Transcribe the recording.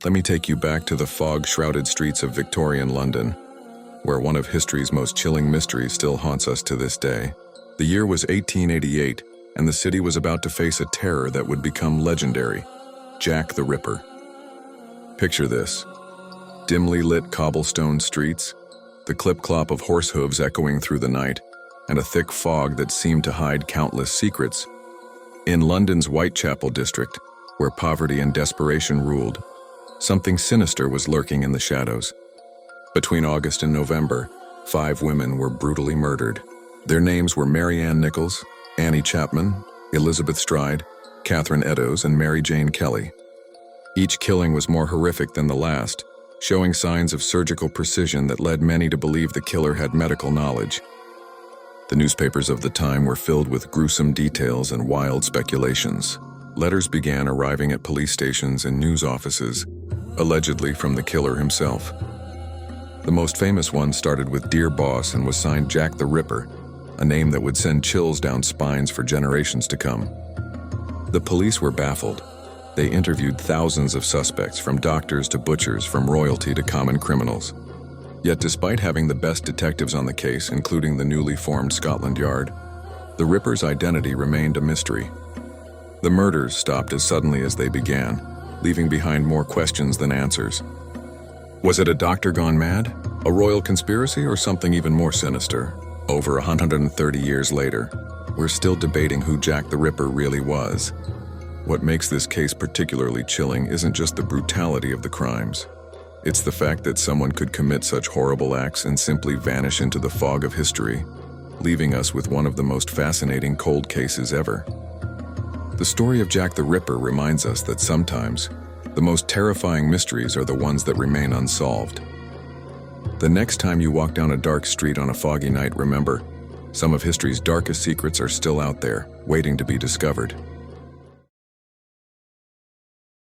Let me take you back to the fog-shrouded streets of Victorian London, where one of history's most chilling mysteries still haunts us to this day. The year was 1888, and the city was about to face a terror that would become legendary: Jack the Ripper. Picture this: dimly lit cobblestone streets, the clip-clop of horse hooves echoing through the night, and a thick fog that seemed to hide countless secrets. In London's Whitechapel district, where poverty and desperation ruled, something sinister was lurking in the shadows. Between August and November, 5 women were brutally murdered. Their names were Mary Ann Nichols, Annie Chapman, Elizabeth Stride, Catherine Eddowes, and Mary Jane Kelly. Each killing was more horrific than the last, showing signs of surgical precision that led many to believe the killer had medical knowledge. The newspapers of the time were filled with gruesome details and wild speculations. Letters began arriving at police stations and news offices, allegedly from the killer himself. The most famous one started with "Dear Boss" and was signed Jack the Ripper, a name that would send chills down spines for generations to come. The police were baffled. They interviewed thousands of suspects, from doctors to butchers, from royalty to common criminals. Yet despite having the best detectives on the case, including the newly formed Scotland Yard, the Ripper's identity remained a mystery. The murders stopped as suddenly as they began, leaving behind more questions than answers. Was it a doctor gone mad, a royal conspiracy, or something even more sinister? Over 130 years later, we're still debating who Jack the Ripper really was. What makes this case particularly chilling isn't just the brutality of the crimes. It's the fact that someone could commit such horrible acts and simply vanish into the fog of history, leaving us with one of the most fascinating cold cases ever. The story of Jack the Ripper reminds us that sometimes the most terrifying mysteries are the ones that remain unsolved. The next time you walk down a dark street on a foggy night, remember, some of history's darkest secrets are still out there, waiting to be discovered.